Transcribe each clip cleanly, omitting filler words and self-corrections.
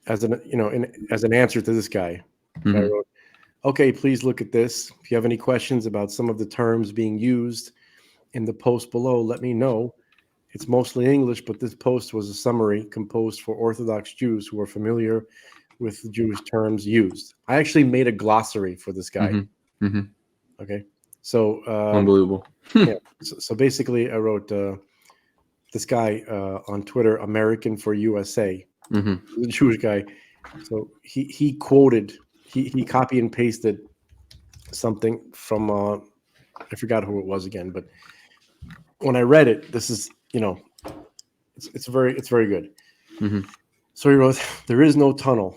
as an answer to this guy. Mm-hmm. I wrote, okay, please look at this. If you have any questions about some of the terms being used in the post below, let me know. It's mostly English, but this post was a summary composed for Orthodox Jews who are familiar with the Jewish terms used. I actually made a glossary for this guy. Mm-hmm. Mm-hmm. Okay. So, Unbelievable. yeah. So basically, I wrote this guy on Twitter, American for USA, Mm-hmm. the Jewish guy. So he quoted, he copy and pasted something from I forgot who it was again, but when I read it, this is it's very good. Mm-hmm. So he wrote, there is no tunnel.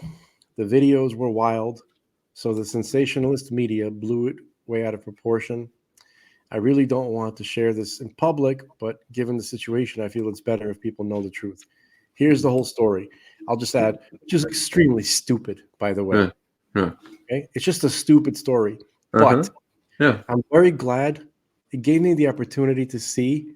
The videos were wild, so the sensationalist media blew it way out of proportion. I really don't want to share this in public, but given the situation, I feel it's better if people know the truth. Here's the whole story. I'll just add, which is extremely stupid, by the way. Yeah. Okay? It's just a stupid story. Uh-huh. But Yeah. I'm very glad it gave me the opportunity to see,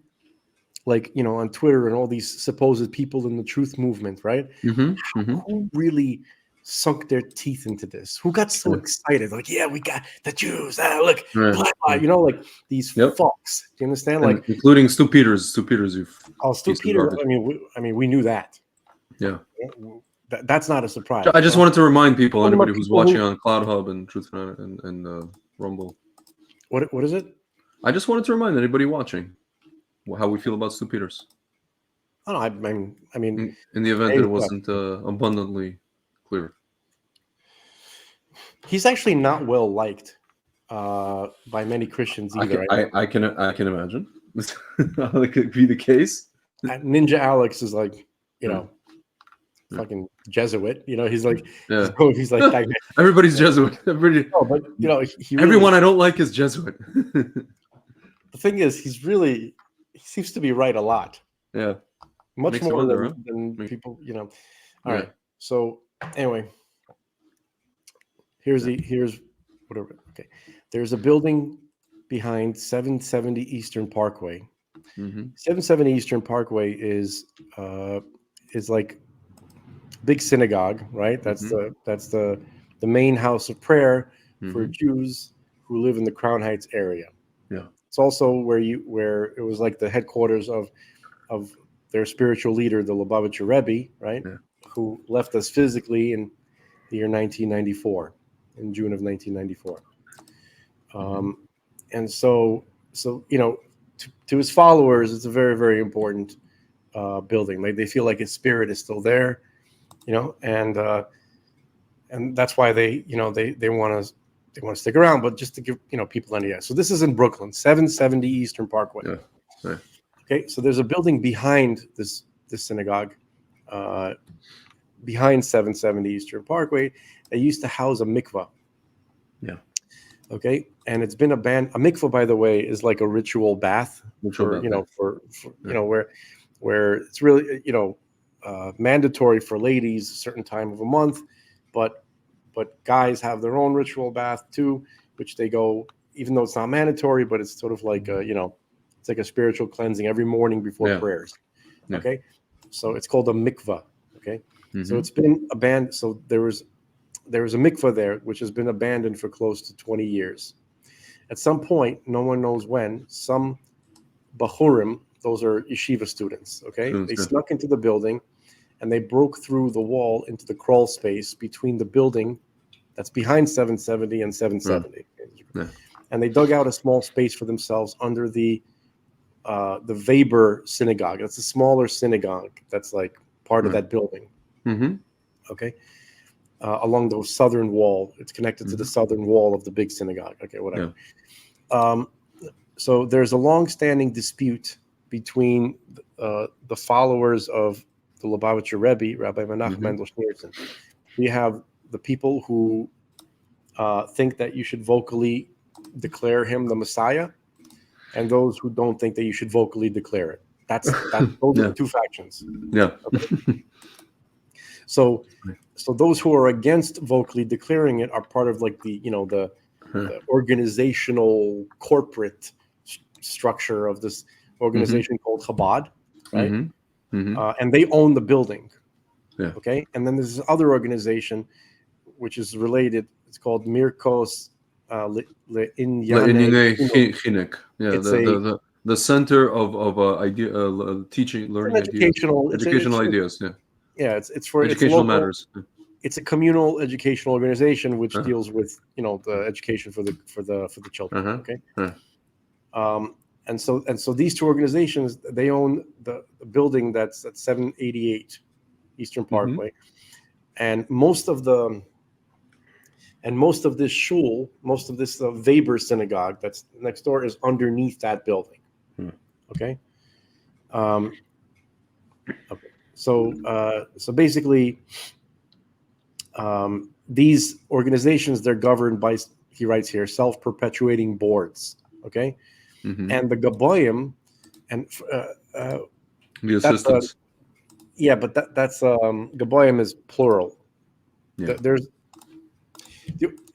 like, on Twitter and all these supposed people in the truth movement, right? Mm-hmm. Mm-hmm. Who really sunk their teeth into this? Who got so excited? Like, yeah, we got the Jews. Look, Right. blah, blah, like these fucks. Do you understand? Like, including Stu Peters. Stu Peters, Stu Peters. I mean, we knew that. Yeah. That's not a surprise. I just wanted to remind people, anybody who's people watching on Cloud Hub and Truth and Rumble. What is it? I just wanted to remind anybody watching how we feel about Stu Peters. Oh, no, I mean, in the event that it wasn't abundantly clear, he's actually not well liked by many Christians either. I can imagine that could be the case. Ninja Alex is like, fucking Jesuit. He's like, he's like everybody's Jesuit. Everybody, no, but everyone I don't like is Jesuit. The thing is, he seems to be right a lot. Yeah, much more than people. All right. So anyway, here's whatever. Okay, there's a building behind 770 Eastern Parkway. Mm-hmm. 770 Eastern Parkway is like big synagogue, right? That's the main house of prayer for Jews who live in the Crown Heights area. Yeah, it's also where it was like the headquarters of their spiritual leader, the Lubavitcher Rebbe, right? Yeah. Who left us physically in the year 1994, in June of 1994. And so to his followers, it's a very, very important building. Like, they feel like his spirit is still there, and that's why they want to stick around. But just to give people an idea, so this is in Brooklyn, 770 Eastern Parkway. Yeah. Okay, so there's a building behind this synagogue, behind 770 Eastern Parkway, that used to house a mikvah. Yeah. Okay, and it's been abandoned. A mikvah, by the way, is like a ritual bath for where it's really mandatory for ladies a certain time of a month, but guys have their own ritual bath too, which they go, even though it's not mandatory, but it's sort of like it's like a spiritual cleansing every morning before prayers. Yeah. Okay, so it's called a mikvah. Okay, Mm-hmm. so it's been abandoned. So there was a mikvah there, which has been abandoned for close to 20 years. At some point, no one knows when, some bachurim, those are yeshiva students, okay? They snuck into the building, and they broke through the wall into the crawl space between the building that's behind 770 and 770. Yeah. And they dug out a small space for themselves under the Weber synagogue. That's a smaller synagogue that's like part of that building. Mm-hmm. Okay. Along the southern wall. It's connected to the southern wall of the big synagogue. Okay, whatever. Yeah. So there's a long-standing dispute between the followers of the Lubavitcher Rebbe, Rabbi Menachem Mendel Schneerson. We have the people who think that you should vocally declare him the Messiah, and those who don't think that you should vocally declare it. Those are the two factions. Yeah. Okay? So those who are against vocally declaring it are part of like the organizational corporate structure of this organization called Chabad, right? and they own the building. Yeah. Okay, and then there's this other organization which is related. It's called Mirkos Le'inyane Chinuch. Chinuch. Yeah, It's the center of idea, teaching, an learning ideas, educational ideas. Yeah. Yeah, it's for educational local, matters. It's a communal educational organization which deals with the education for the children. Okay. And so these two organizations, they own the building that's at 788 Eastern Parkway, and most of this shul, most of this Weber synagogue that's next door is underneath that building. Okay. Okay. So basically, these organizations, they're governed by, he writes here, self-perpetuating boards. Okay. And the Gaboyim and the assistants. But that's Gaboyim is plural. Yeah.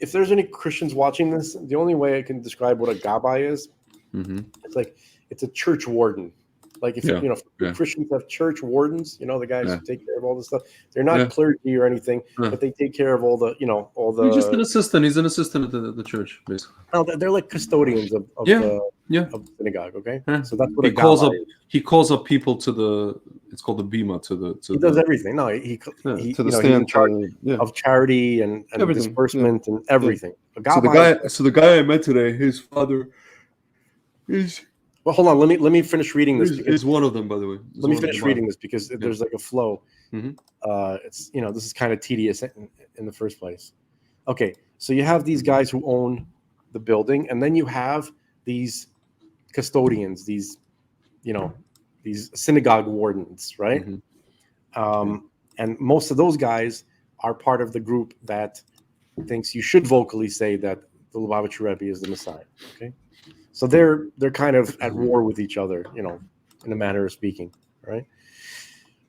If there's any Christians watching this, the only way I can describe what a Gabbai is, it's like it's a church warden. Like if Christians have church wardens, the guys who take care of all this stuff. They're not clergy or anything, but they take care of all the. He's just an assistant. He's an assistant at the church, basically. No, they're like custodians of the synagogue. Okay, so that's what he calls up people to the. It's called the bima he does everything. No, he to the he's stand in charge of charity and disbursement and everything. So the guy I met today, his father is. Well, hold on. Let me finish reading this. Is one of them, by the way. Let me finish reading this because there's like a flow. It's this is kind of tedious in the first place. Okay, so you have these guys who own the building, and then you have these custodians, these synagogue wardens, right? And most of those guys are part of the group that thinks you should vocally say that the Lubavitcher Rebbe is the Messiah. Okay. So they're kind of at war with each other, in a manner of speaking, right?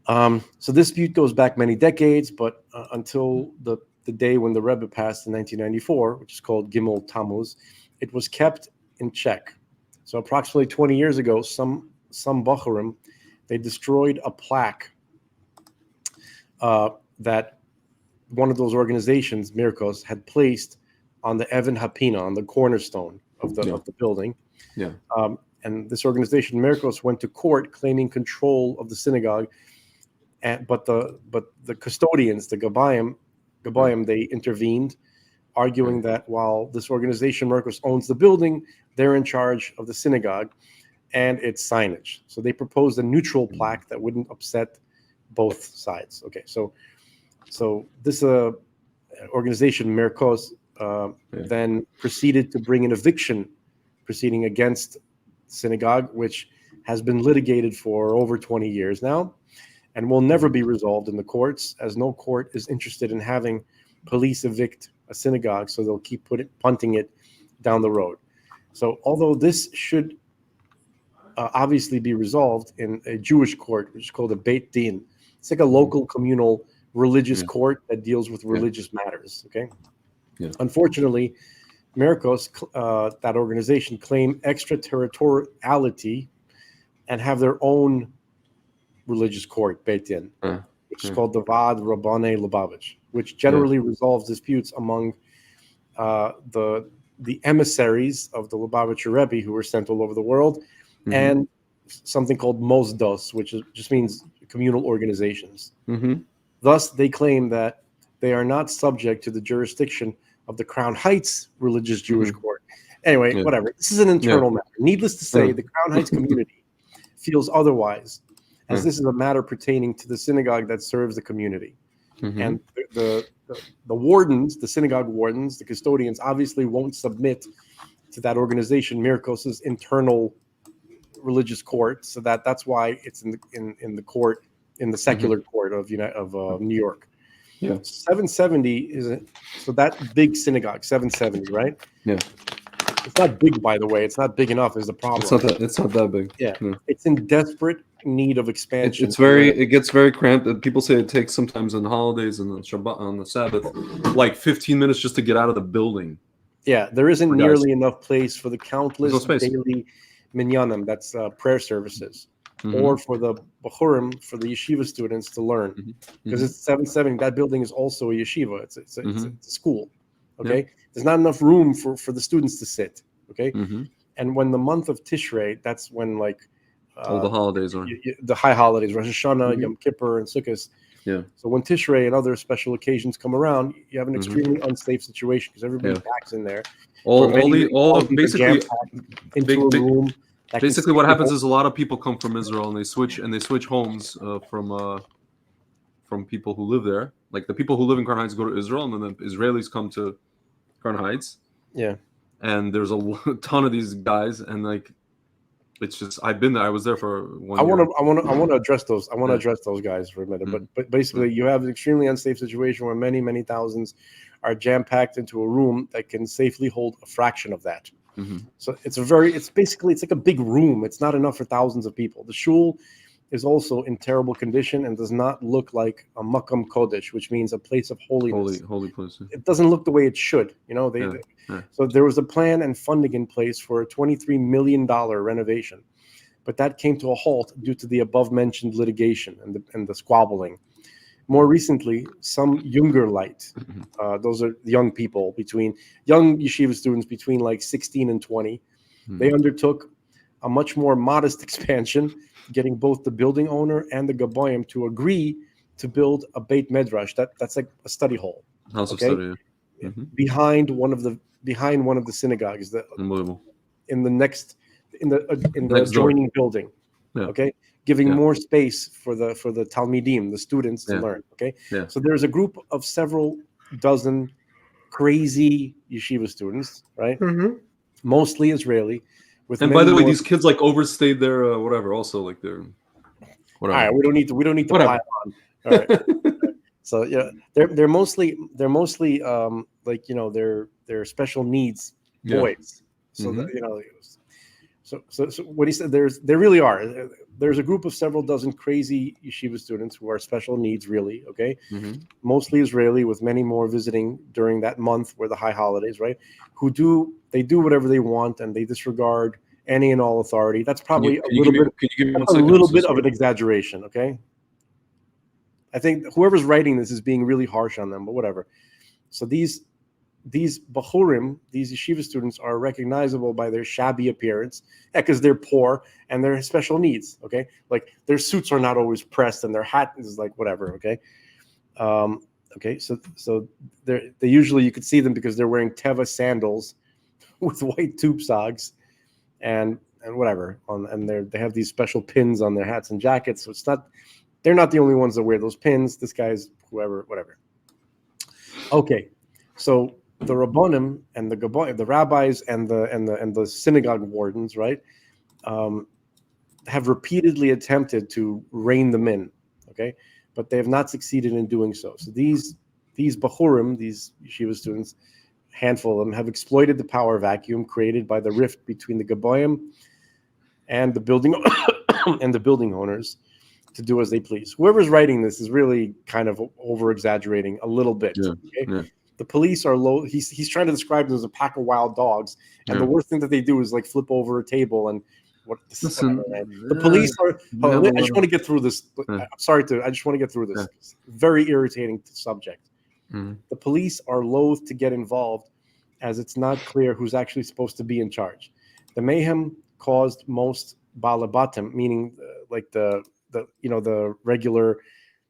So this dispute goes back many decades, but until the day when the Rebbe passed in 1994, which is called Gimel Tammuz, it was kept in check. So approximately 20 years ago, some Bachurim, they destroyed a plaque that one of those organizations, Mirkos, had placed on the Even Hapina, on the cornerstone of the building. Yeah. And this organization, Mirkos, went to court claiming control of the synagogue. But the custodians, the Gabayim, they intervened, arguing that while this organization, Mirkos, owns the building, they're in charge of the synagogue and its signage. So they proposed a neutral plaque that wouldn't upset both sides. Okay, so this organization, Mirkos, then proceeded to bring an eviction proceeding against the synagogue, which has been litigated for over 20 years now and will never be resolved in the courts, as no court is interested in having police evict a synagogue, so they'll keep punting it down the road. So although this should obviously be resolved in a Jewish court, which is called a Beit Din, it's like a local communal religious court that deals with religious matters, okay? Yeah. Unfortunately, Mirkos, that organization, claim extraterritoriality and have their own religious court, Beit Din, which is called the Vad Rabbanei Lubavitch, which generally resolves disputes among the emissaries of the Lubavitcher Rebbe who were sent all over the world, and something called Mosdos, which just means communal organizations. Thus, they claim that they are not subject to the jurisdiction of the Crown Heights Religious Jewish Court. Anyway, whatever. This is an internal matter. Needless to say, the Crown Heights community feels otherwise, as this is a matter pertaining to the synagogue that serves the community. And the wardens, the synagogue wardens, the custodians, obviously won't submit to that organization, Mirkos's internal religious court. So that's why it's in the court, in the secular court of New York. 770 is so that big synagogue, 770, right? Yeah. It's not big, by the way. It's not big enough is the problem. It's not that big. Yeah. It's in desperate need of expansion. It gets very cramped. People say it takes sometimes on holidays and on Shabbat, on the Sabbath, like 15 minutes just to get out of the building. Yeah, there isn't nearly enough place for the countless daily minyanim, that's prayer services. or for the Bachurim, for the yeshiva students to learn. Because it's 770. That building is also a yeshiva. It's a school. Okay, there's not enough room for the students to sit. Okay, and when the month of Tishrei, that's when like all the holidays are the high holidays, Rosh Hashanah, Yom Kippur, and Sukkot. Yeah. So when Tishrei and other special occasions come around, you have an extremely unsafe situation because everybody packs in there. Basically into a room. Basically, what happens is a lot of people come from Israel and they switch homes from people who live there. Like the people who live in Crown Heights go to Israel, and then the Israelis come to Crown Heights. Yeah. And there's a ton of these guys, and like it's just I've been there. I was there for 1 year. I want to address those. I want to address those guys for a minute. But basically, you have an extremely unsafe situation where many thousands are jam packed into a room that can safely hold a fraction of that. So it's like a big room. It's not enough for thousands of people. The shul is also in terrible condition and does not look like a makam kodesh, which means a place of holiness. Holy place. It doesn't look the way it should. So there was a plan and funding in place for a $23 million renovation, but that came to a halt due to the above-mentioned litigation and the squabbling. More recently, some younger light, those are young people young yeshiva students between like 16 and 20. They undertook a much more modest expansion, getting both the building owner and the Gaboyim to agree to build a Beit Medrash. That's like a study hall. House of study. Yeah. Behind one of the synagogues in the adjoining building. Yeah. Okay. Giving more space for the Talmidim, the students, to learn. Okay, so there's a group of several dozen crazy yeshiva students, right? Mostly Israeli. And by the way, these kids like overstayed their whatever. Also, like their whatever. All right, we don't need to pile on. All right. So yeah, they're mostly like they're special needs boys. So So what he said, there really are. There's a group of several dozen crazy yeshiva students who are special needs, really, okay? Mostly Israeli, with many more visiting during that month where the high holidays, right? They do whatever they want and they disregard any and all authority. That's probably a little bit of an exaggeration, okay? I think whoever's writing this is being really harsh on them, but whatever. So these Bachurim, these yeshiva students, are recognizable by their shabby appearance, because they're poor and they're special needs, okay? Like their suits are not always pressed and their hat is like whatever, okay? So they usually, you could see them because they're wearing Teva sandals with white tube socks and whatever, and they have these special pins on their hats and jackets, so they're not the only ones that wear those pins. This guy's whoever, whatever. Okay, so the Rabbonim and the rabbis and the synagogue wardens, right, have repeatedly attempted to rein them in, okay, but they have not succeeded in doing so. So these Bachurim, these yeshiva students, handful of them, have exploited the power vacuum created by the rift between the Gaboyim and the building owners to do as they please. Whoever's writing this is really kind of over exaggerating a little bit. Okay? The police are low. He's trying to describe them as a pack of wild dogs, and the worst thing that they do is like flip over a table and what. The police are. I just want to get through this. I'm sorry I just want to get through this. Very irritating subject. The police are loath to get involved, as it's not clear who's actually supposed to be in charge. The mayhem caused most balabatim, meaning like the regular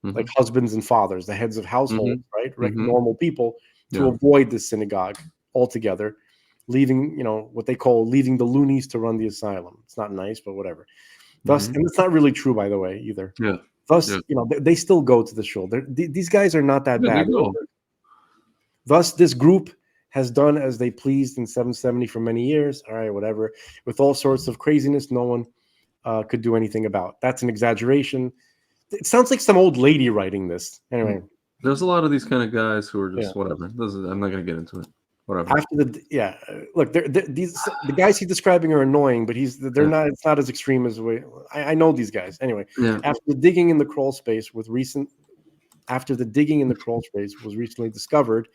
like husbands and fathers, the heads of households, right? Normal people, to avoid the synagogue altogether, leaving what they call leaving the loonies to run the asylum. It's not nice, but whatever. Thus, and it's not really true, by the way, either. Thus, they still go to the shul. These guys are not that bad. Thus, this group has done as they pleased in 770 for many years. All right, whatever. With all sorts of craziness, no one could do anything about. That's an exaggeration. It sounds like some old lady writing this. Anyway, there's a lot of these kind of guys who are just whatever. I'm not going to get into it. Whatever. After look, the guys he's describing are annoying, but they're not. It's not as extreme as I know these guys. Anyway, after the digging in the crawl space was recently discovered,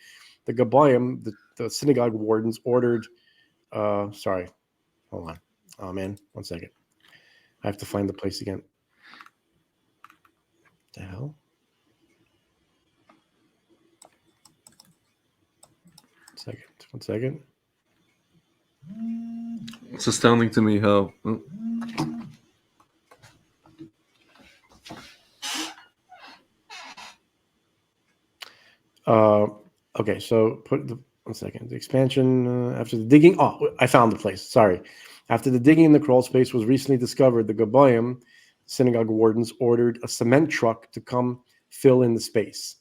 the Gabayim, the synagogue wardens, ordered. Sorry, hold on. Oh man, 1 second. I have to find the place again. The hell? One second. It's astounding to me how. Okay, so one second. The expansion after the digging. Oh, I found the place. Sorry. After the digging in the crawl space was recently discovered, the Gabayim synagogue wardens ordered a cement truck to come fill in the space.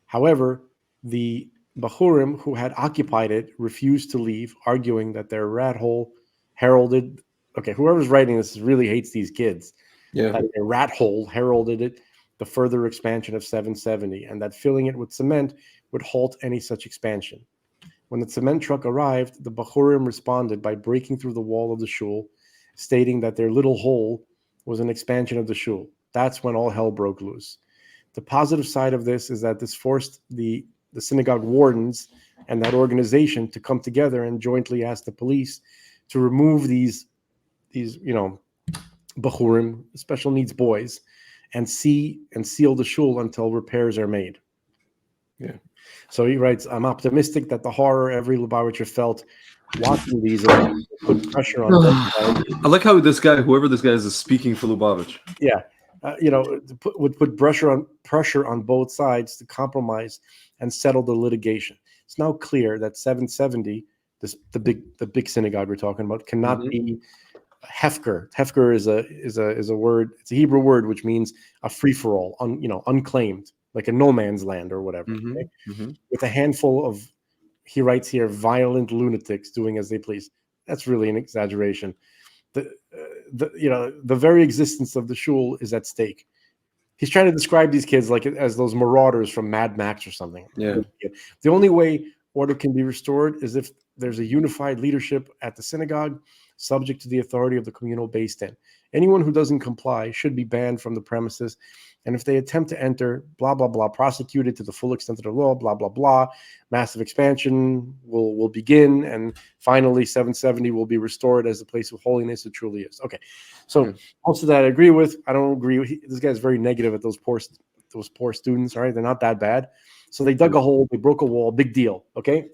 However, the Bahurim who had occupied it refused to leave, arguing that their rat hole heralded. Okay, whoever's writing this really hates these kids. Yeah. That a rat hole heralded it the further expansion of 770, and that filling it with cement would halt any such expansion. When the cement truck arrived, the Bahurim responded by breaking through the wall of the shul, stating that their little hole was an expansion of the shul. That's when all hell broke loose. The positive side of this is that this forced the synagogue wardens and that organization to come together and jointly ask the police to remove these Bahurim, special needs boys, and seal the shul until repairs are made. Yeah. So he writes, I'm optimistic that the horror every Lubavitcher felt watching these events put pressure on both sides. I like how whoever this guy is speaking for Lubavitch. Yeah. Would put pressure on both sides to compromise and settle the litigation. It's now clear that 770, the big synagogue we're talking about, cannot be hefker. Hefker is a word. It's a Hebrew word which means a free for all, unclaimed, like a no man's land or whatever. Okay? With a handful of, he writes here, violent lunatics doing as they please. That's really an exaggeration. The very existence of the shul is at stake. He's trying to describe these kids like as those marauders from Mad Max or something. Yeah. The only way order can be restored is if there's a unified leadership at the synagogue, subject to the authority of the communal based in. Anyone who doesn't comply should be banned from the premises, and if they attempt to enter, blah, blah, blah, prosecuted to the full extent of the law, blah, blah, blah, massive expansion will begin, and finally 770 will be restored as the place of holiness it truly is. Okay, so most of that I agree with. I don't agree with, this guy's very negative at those poor students, all right? They're not that bad. So they dug a hole, they broke a wall, big deal, okay?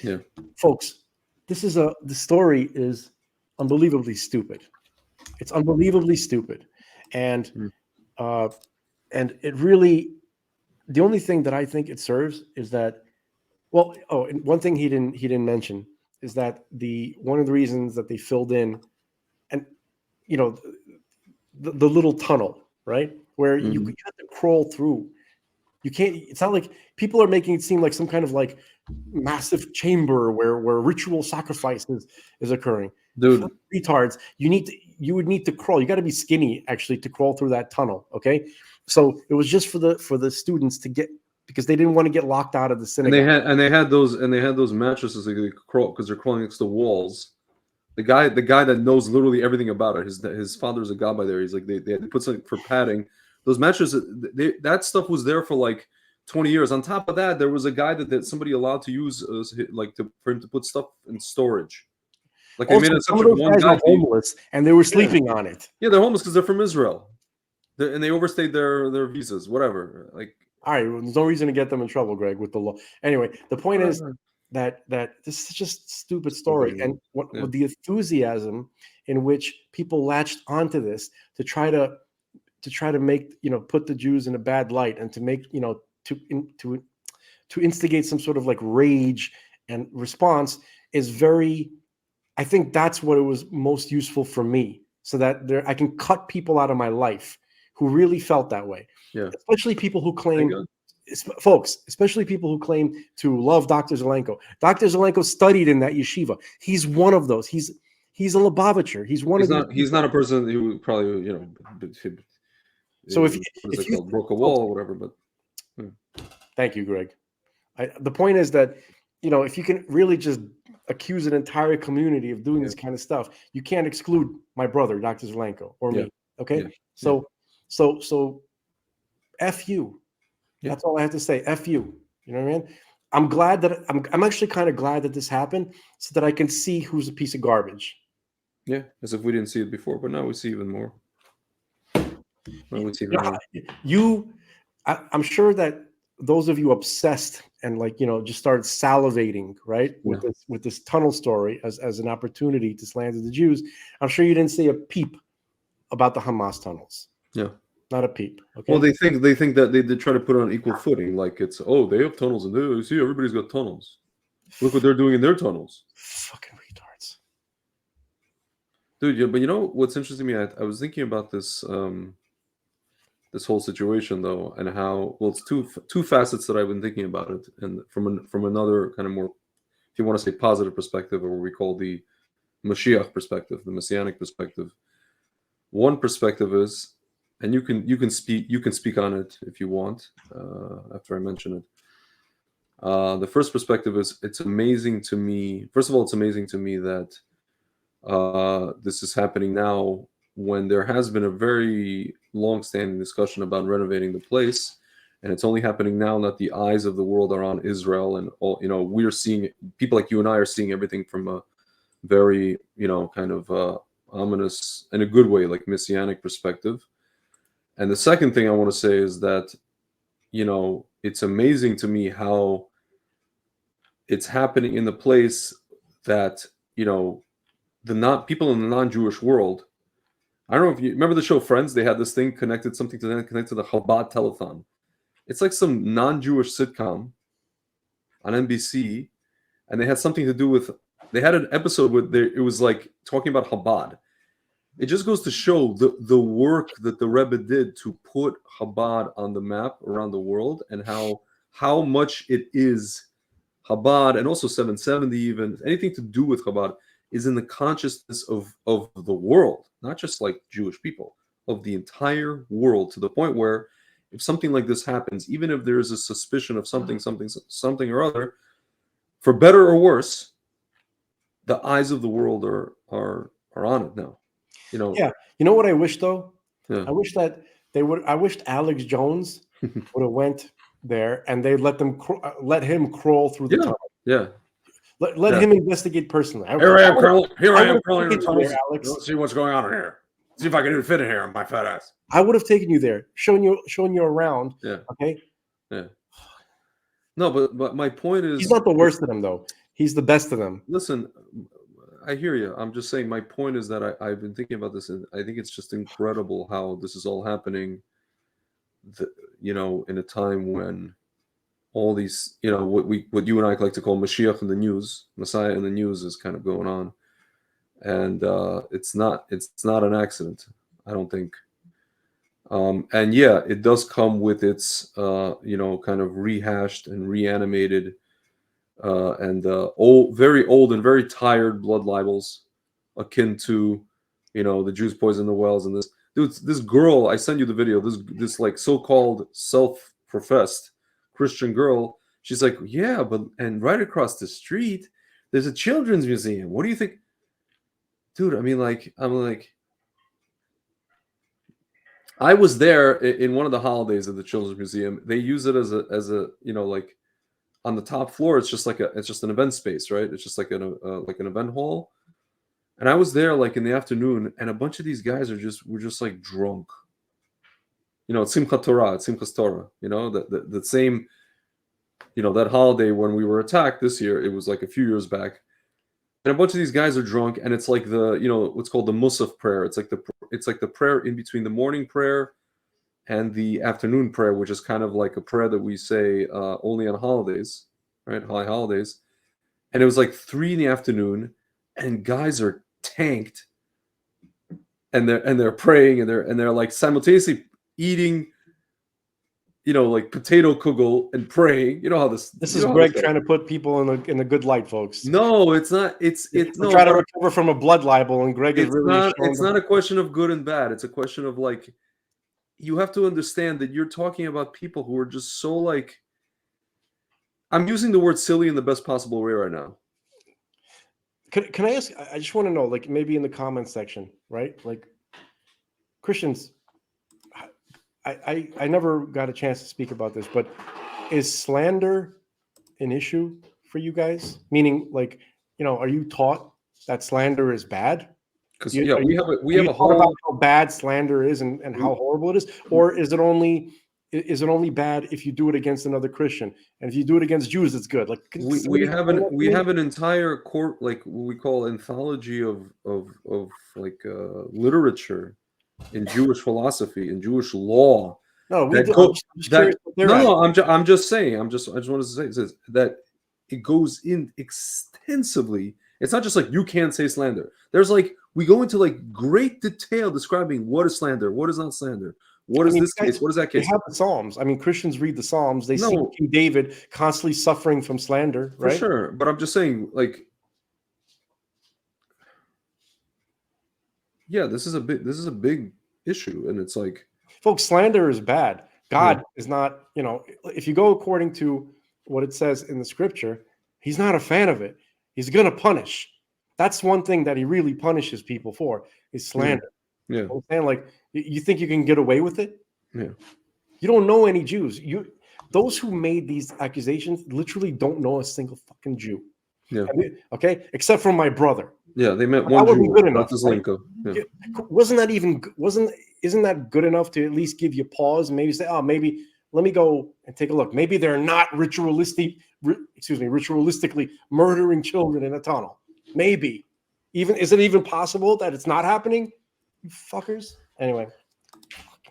Yeah. Folks, the story is unbelievably stupid. It's unbelievably stupid. And it really, the only thing that I think it serves is that, and one thing he didn't mention is that one of the reasons that they filled in, and the little tunnel, right, where you have to crawl through. You can't. It's not like people are making it seem like some kind of like massive chamber where ritual sacrifice is occurring. Dude, retards. You would need to crawl. You got to be skinny actually to crawl through that tunnel. Okay, so it was just for the students to get, because they didn't want to get locked out of the synagogue. And they had those mattresses that they crawl because they're crawling next to walls. The guy that knows literally everything about it. His father's a gabbai there. He's like they put something for padding. Those mattresses, that stuff was there for like 20 years. On top of that, there was a guy that somebody allowed to use for him to put stuff in storage. Like they made it some of those guys were homeless and they were sleeping on it. Yeah, they're homeless because they're from Israel, and they overstayed their visas, whatever. Like, all right, well, there's no reason to get them in trouble, Greg, with the law. Anyway, the point is that this is just a stupid story, and with the enthusiasm in which people latched onto this to try to make, put the Jews in a bad light, and to make, to instigate some sort of like rage and response is very, I think that's what it was most useful for me, so that I can cut people out of my life who really felt that way. Yeah. Especially people who claim, especially people who claim to love Dr. Zelenko. Dr. Zelenko studied in that yeshiva. He's one of those. He's a Lubavitcher. He's not a person who probably, so if you broke a wall or whatever, but thank you, Greg. The point is that, if you can really just accuse an entire community of doing this kind of stuff, you can't exclude my brother, Dr. Zelenko, or me. Okay. Yeah. So F you. Yeah. That's all I have to say. F you. You know what I mean? I'm glad that I'm actually kind of glad that this happened, so that I can see who's a piece of garbage. Yeah, as if we didn't see it before, but now we see even more. Why don't we see You, her you I'm sure that those of you obsessed and just started salivating, right, Yeah. with this tunnel story as an opportunity to slander the Jews. I'm sure you didn't say a peep about the Hamas tunnels. Yeah. Not a peep. Okay. Well, they think that they try to put it on equal footing, like it's they have tunnels and they see everybody's got tunnels. Look what they're doing in their tunnels. Fucking retards, Dude. Yeah, but you know what's interesting to me? I was thinking about this this whole situation though, and how it's two facets that I've been thinking about it, and from another kind of more, if you want to say, positive perspective, or what we call the Mashiach perspective, the Messianic perspective. One perspective is, and you can speak on it if you want after I mention it. The first perspective is, it's amazing to me. First of all, it's amazing to me that this is happening now, when there has been a very long-standing discussion about renovating the place, and it's only happening now that the eyes of the world are on Israel, and all we're seeing, people like you and I are seeing everything from a very kind of ominous, in a good way, like messianic perspective. And the second thing I want to say is that it's amazing to me how it's happening in the place that the not people in the non-Jewish world. I don't know if you remember the show Friends. They had this thing connected to the Chabad telethon. It's like some non-Jewish sitcom on NBC, and they had something to do with. They had an episode where it was like talking about Chabad. It just goes to show the work that the Rebbe did to put Chabad on the map around the world, and how much it is Chabad, and also 770, even anything to do with Chabad, is in the consciousness of the world, not just like Jewish people, of the entire world, to the point where if something like this happens, even if there is a suspicion of something or other, for better or worse, the eyes of the world are on it now. Yeah. You know what I wish though? Yeah. I wish that I wished Alex Jones would have went there and they let him crawl through the tunnel. Yeah. Let him investigate personally. Here I am crawling into into there, Alex. Let's see what's going on in here. See if I can even fit in here on my fat ass. I would have taken you there, shown you around. Yeah. Okay. Yeah. No, but my point is, he's not the worst of them though. He's the best of them. Listen, I hear you. I'm just saying, my point is that I've been thinking about this, and I think it's just incredible how this is all happening. In a time when all these, what you and I like to call Mashiach in the news, Messiah in the news, is kind of going on, and it's not an accident, I don't think. And yeah, it does come with its kind of rehashed and reanimated and very old and very tired blood libels, akin to the Jews poison the wells, and this girl, I sent you the video, this like so-called self-professed Christian girl, she's like, yeah, and right across the street there's a children's museum. What do you think? Dude, I mean, I'm like, I was there in one of the holidays of the children's museum. They use it as a like, on the top floor, it's just an event space, right? It's just like an event hall. And I was there like in the afternoon, and a bunch of these guys were just like drunk. It's Simchat Torah, it's Simchas Torah. The same, that holiday when we were attacked this year, it was like a few years back. And a bunch of these guys are drunk, and it's like what's called the Musaf prayer. It's like the prayer in between the morning prayer and the afternoon prayer, which is kind of like a prayer that we say only on holidays, right? High holidays. And it was like 3 p.m, and guys are tanked, and they're praying, and they're like simultaneously eating, like potato kugel and praying. You know how this is Greg trying to put people in a good light, folks. No, it's not. It's no, trying to recover from a blood libel, and Greg is really. It's not a question of good and bad. It's a question of like, you have to understand that you're talking about people who are just so like. I'm using the word silly in the best possible way right now. Can I ask? I just want to know, like, maybe in the comments section, right? Like, Christians, I never got a chance to speak about this, but is slander an issue for you guys? Meaning, like, are you taught that slander is bad? Because we have a thought about whole. how bad slander is and how horrible it is, or is it only bad if you do it against another Christian, and if you do it against Jews, it's good? Like We have an entire court, like what we call anthology of like literature in Jewish philosophy and Jewish law. No, we that do. go, I'm just that curious what they're at. I'm just saying. I just wanted to say this, that it goes in extensively. It's not just like you can't say slander. There's like we go into like great detail describing what is slander, what is not slander, what is this case, what is that They case. have the Psalms. I mean, Christians read the Psalms. They see No, King David constantly suffering from slander, for right? sure. But I'm just saying, like, yeah, this is a big issue, and it's like, Folks, slander is bad. God is not, if you go according to what it says in the scripture, he's not a fan of it. He's going to punish. That's one thing that he really punishes people for is slander. Yeah. You know what I'm saying? Like, you think you can get away with it? Yeah. You don't know any Jews. Those who made these accusations literally don't know a single fucking Jew. Yeah. Okay? Except for my brother. Yeah, they met one Jew, good enough, right? Isn't that good enough to at least give you pause and maybe say, oh, maybe let me go and take a look. Maybe they're not ritualistically murdering children in a tunnel. Maybe. Is it even possible that it's not happening? You fuckers. Anyway,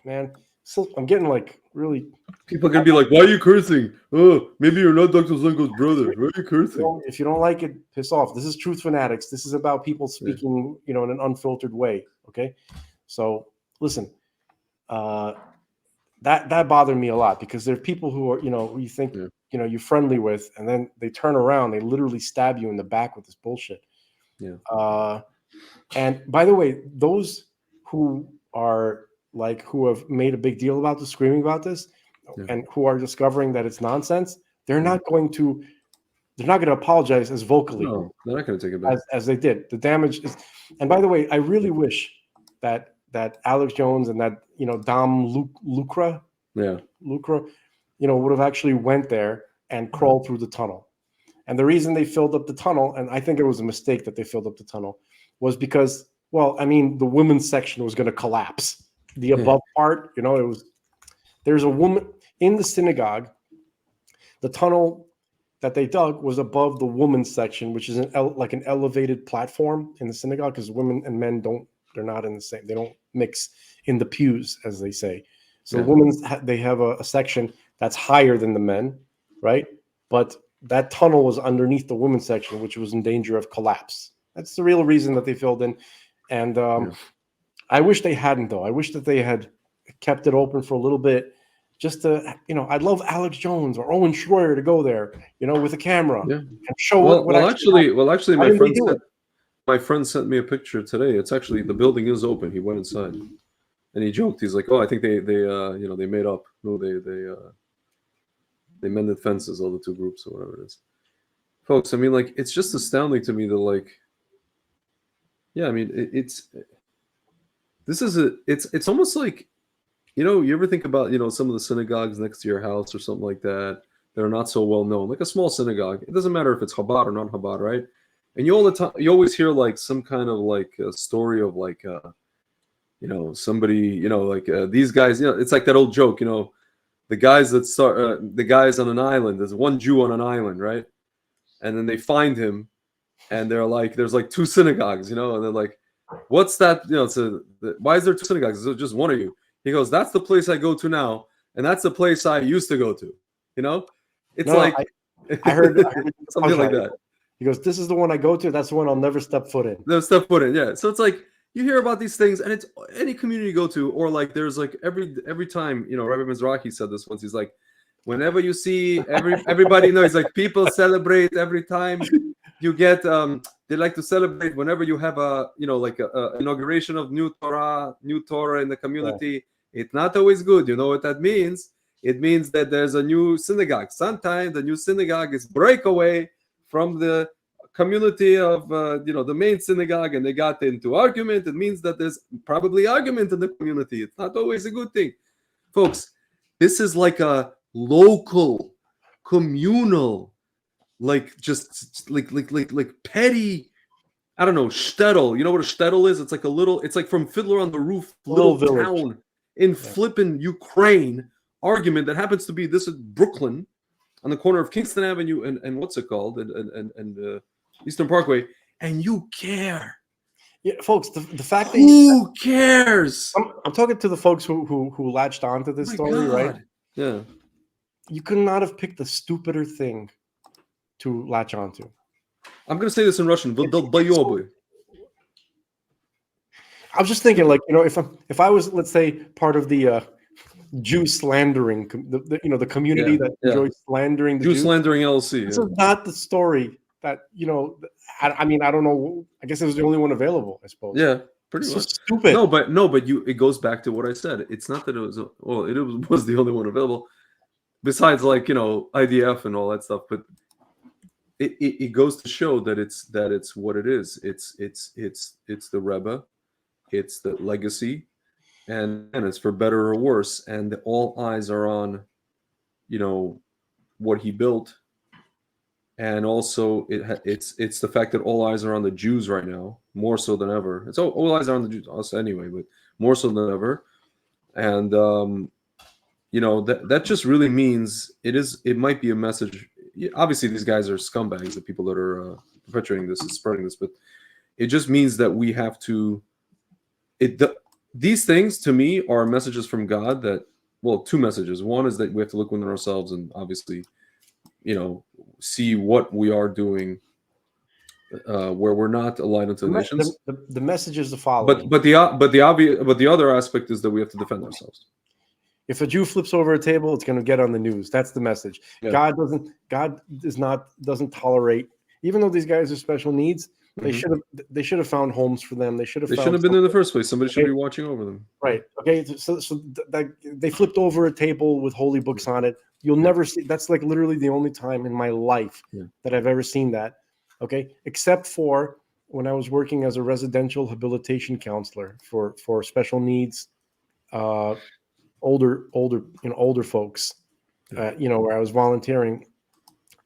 man, so I'm getting like really. People are gonna be like, "Why are you cursing? Oh, maybe you're not Dr. Zango's brother. Why are you cursing?" If you don't like it, piss off. This is Truth Fanatics. This is about people speaking, in an unfiltered way. Okay, so listen, that bothered me a lot because there are people who are, who you think, you're friendly with, and then they turn around, they literally stab you in the back with this bullshit. Yeah. And by the way, those who are who have made a big deal about this, screaming about this, and who are discovering that it's nonsense, they're not going to apologize as vocally. No, they're not going to take it back as they did. The damage is, and by the way, I really wish that Alex Jones and that Dom Lucra, would have actually went there and crawled through the tunnel. And the reason they filled up the tunnel, and I think it was a mistake that they filled up the tunnel, was because, the women's section was going to collapse. The above part, there's a woman in the synagogue. The tunnel that they dug was above the women's section, which is an elevated platform in the synagogue, because women and men they're not in the same, they don't mix in the pews, as they say. So the women's, they have a section that's higher than the men, right? But that tunnel was underneath the women's section, which was in danger of collapse. That's the real reason that they filled in. And I wish they hadn't, though. I wish that they had kept it open for a little bit, just to, I'd love Alex Jones or Owen Schroyer to go there, with a camera and show what actually, my friend sent me a picture today. It's actually, the building is open. He went inside and he joked. He's like, "Oh, I think they made up. No, they mended fences, all the two groups or whatever it is." Folks, I mean, like, it's just astounding to me that, like, I mean, it's almost like, you ever think about, some of the synagogues next to your house or something like that are not so well known, like a small synagogue. It doesn't matter if it's Chabad or not Chabad, right? And you always hear like some kind of like a story of like, somebody, like these guys, it's like that old joke, the guys that start, the guys on an island. There's one Jew on an island, right? And then they find him, and they're like, there's like two synagogues, and they're like, what's that? Why is there two synagogues? Is it just one of you? He goes, that's the place I go to now, and that's the place I used to go to. It's I heard something like that. He goes, this is the one I go to. That's the one I'll never step foot in. Never step foot in, yeah. So it's like you hear about these things, and it's any community you go to, or like there's like every time, Rabbi Mizrahi said this once. He's like, whenever you see everybody knows, like, people celebrate every time you get they like to celebrate whenever you have a inauguration of new Torah in the community. It's not always good. You know what that means? It means that there's a new synagogue. Sometimes the new synagogue is breakaway from the community of the main synagogue, and they got into argument. It means that there's probably argument in the community. It's not always a good thing, folks. This is like a local, communal, like just like petty I don't know, shtetl. You know what a shtetl is? It's like a little. It's like from Fiddler on the Roof, Little little village. town in flippin' Ukraine. Argument that happens to be this is Brooklyn, on the corner of Kingston Avenue and what's it called, and Eastern Parkway, and you care. Yeah, folks, the fact that Who cares? I'm talking to the folks who latched onto this story, right? Yeah. You could not have picked a stupider thing to latch onto. I'm gonna say this in Russian. I was just thinking, like, if I was, let's say, part of the Jew slandering, the community that enjoys slandering the Jew Jews. slandering LLC. This is not the story that I mean, I don't know. I guess it was the only one available, I suppose. Yeah, pretty much. So stupid. But it goes back to what I said. It's not that it was it was the only one available, besides IDF and all that stuff. But it goes to show that it's what it is. It's the Rebbe, it's the legacy, and it's for better or worse. And all eyes are on, what he built. And also, it's the fact that all eyes are on the Jews right now, more so than ever. It's all eyes are on the Jews, us anyway, but more so than ever. And that just really means it might be a message. Obviously, these guys are scumbags, the people that are perpetuating this and spreading this, but it just means that we have to. These things to me are messages from God two messages. One is that we have to look within ourselves and obviously, see what we are doing, where we're not aligned unto the nations. The message is the following. But the other aspect is that we have to defend ourselves. If a Jew flips over a table, it's going to get on the news. That's the message. Yeah. God doesn't tolerate. Even though these guys are special needs, they should have found homes for them. They should have been there in the first place. Somebody should be watching over them. Right. Okay. So they flipped over a table with holy books on it. You'll never see. That's like literally the only time in my life that I've ever seen that. Okay, except for when I was working as a residential habilitation counselor for special needs, older folks, where I was volunteering,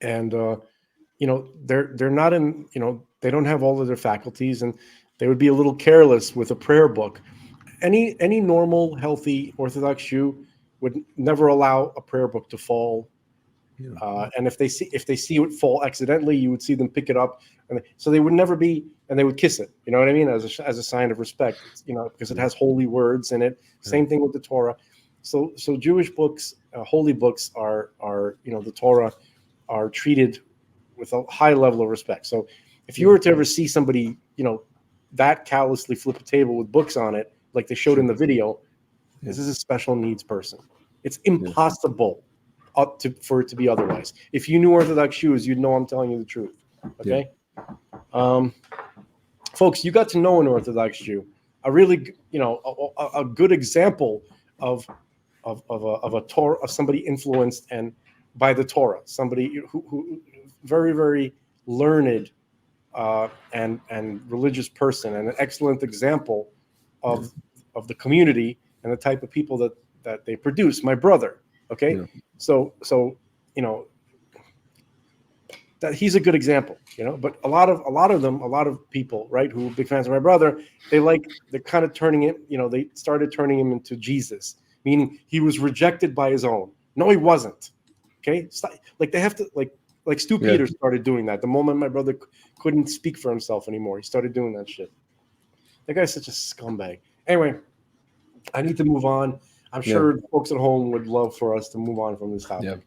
and they're not in, they don't have all of their faculties, and they would be a little careless with a prayer book. Any normal, healthy Orthodox Jew would never allow a prayer book to fall. And if they see it fall accidentally, you would see them pick it up, and so they would never be, and they would kiss it. You know what I mean? As a sign of respect, because it has holy words in it. Same thing with the Torah. So Jewish books, holy books are the Torah are treated with a high level of respect. So if you were to ever see somebody, that callously flip a table with books on it, like they showed in the video, this is a special needs person. It's impossible for it to be otherwise. If you knew Orthodox Jews, you'd know I'm telling you the truth. Okay, folks, you got to know an Orthodox Jew, a really, a good example of a Torah, of somebody influenced and by the Torah, somebody who very, very learned and religious person, and an excellent example of the community and the type of people that they produce. My brother. Okay, so that he's a good example, But a lot of people, right, who are big fans of my brother, they're kind of turning it, they started turning him into Jesus, meaning he was rejected by his own. No, he wasn't. Okay, like they have to like Stu Peters started doing that the moment my brother couldn't speak for himself anymore. He started doing that shit. That guy's such a scumbag. Anyway, I need to move on. I'm sure folks at home would love for us to move on from this topic.